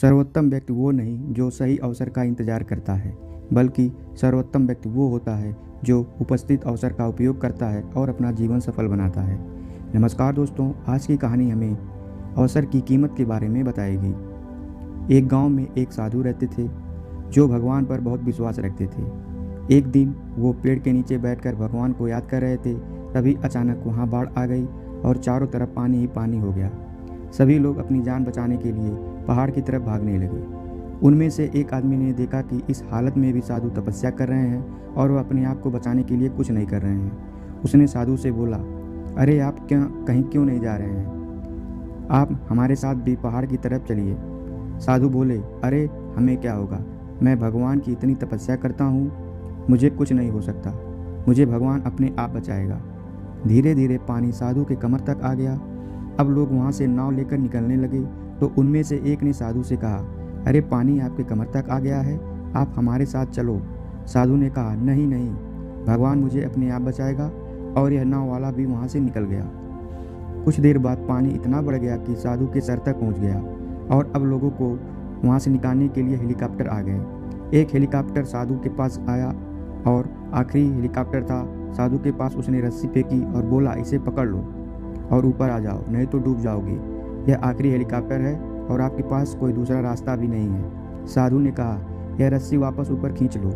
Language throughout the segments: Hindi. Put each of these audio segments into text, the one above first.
सर्वोत्तम व्यक्ति वो नहीं जो सही अवसर का इंतजार करता है, बल्कि सर्वोत्तम व्यक्ति वो होता है जो उपस्थित अवसर का उपयोग करता है और अपना जीवन सफल बनाता है। नमस्कार दोस्तों, आज की कहानी हमें अवसर की कीमत के बारे में बताएगी। एक गांव में एक साधु रहते थे जो भगवान पर बहुत विश्वास रखते थे। एक दिन वो पेड़ के नीचे बैठकर भगवान को याद कर रहे थे, तभी अचानक वहाँ बाढ़ आ गई और चारों तरफ पानी ही पानी हो गया। सभी लोग अपनी जान बचाने के लिए पहाड़ की तरफ भागने लगे। उनमें से एक आदमी ने देखा कि इस हालत में भी साधु तपस्या कर रहे हैं और वह अपने आप को बचाने के लिए कुछ नहीं कर रहे हैं। उसने साधु से बोला, अरे आप कहीं क्यों नहीं जा रहे हैं? आप हमारे साथ भी पहाड़ की तरफ चलिए। साधु बोले, अरे हमें क्या होगा, मैं भगवान की इतनी तपस्या करता हूँ, मुझे कुछ नहीं हो सकता, मुझे भगवान अपने आप बचाएगा। धीरे धीरे पानी साधु के कमर तक आ गया। अब लोग वहाँ से नाव लेकर निकलने लगे तो उनमें से एक ने साधु से कहा, अरे पानी आपके कमर तक आ गया है, आप हमारे साथ चलो। साधु ने कहा, नहीं नहीं, भगवान मुझे अपने आप बचाएगा। और यह नाव वाला भी वहाँ से निकल गया। कुछ देर बाद पानी इतना बढ़ गया कि साधु के सर तक पहुँच गया और अब लोगों को वहाँ से निकालने के लिए हेलीकॉप्टर आ गए। एक हेलीकॉप्टर साधु के पास आया और आखिरी हेलीकॉप्टर था साधु के पास। उसने रस्सी फेंकी और बोला, इसे पकड़ लो और ऊपर आ जाओ, नहीं तो डूब जाओगे। यह आखिरी हेलीकॉप्टर है और आपके पास कोई दूसरा रास्ता भी नहीं है। साधु ने कहा, यह रस्सी वापस ऊपर खींच लो,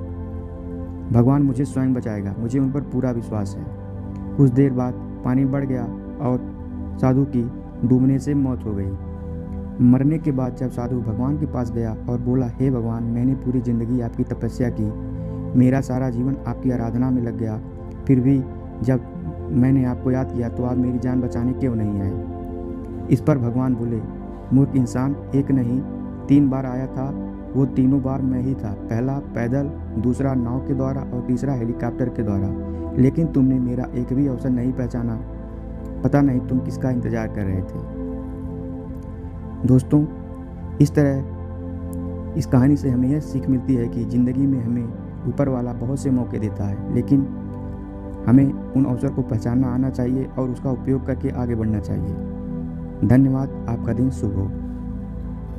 भगवान मुझे स्वयं बचाएगा, मुझे उन पर पूरा विश्वास है। कुछ देर बाद पानी बढ़ गया और साधु की डूबने से मौत हो गई। मरने के बाद जब साधु भगवान के पास गया और बोला, हे भगवान, मैंने पूरी ज़िंदगी आपकी तपस्या की, मेरा सारा जीवन आपकी आराधना में लग गया, फिर भी जब मैंने आपको याद किया तो आप मेरी जान बचाने क्यों नहीं आए? इस पर भगवान बोले, मूर्ख इंसान, एक नहीं 3 बार आया था, वो तीनों बार मैं ही था। पहला पैदल, दूसरा नाव के द्वारा और तीसरा हेलीकॉप्टर के द्वारा, लेकिन तुमने मेरा एक भी अवसर नहीं पहचाना। पता नहीं तुम किसका इंतजार कर रहे थे। दोस्तों, इस तरह इस कहानी से हमें यह सीख मिलती है कि ज़िंदगी में हमें ऊपर वाला बहुत से मौके देता है, लेकिन हमें उन अवसर को पहचानना आना चाहिए और उसका उपयोग करके आगे बढ़ना चाहिए। धन्यवाद। आपका दिन शुभ हो।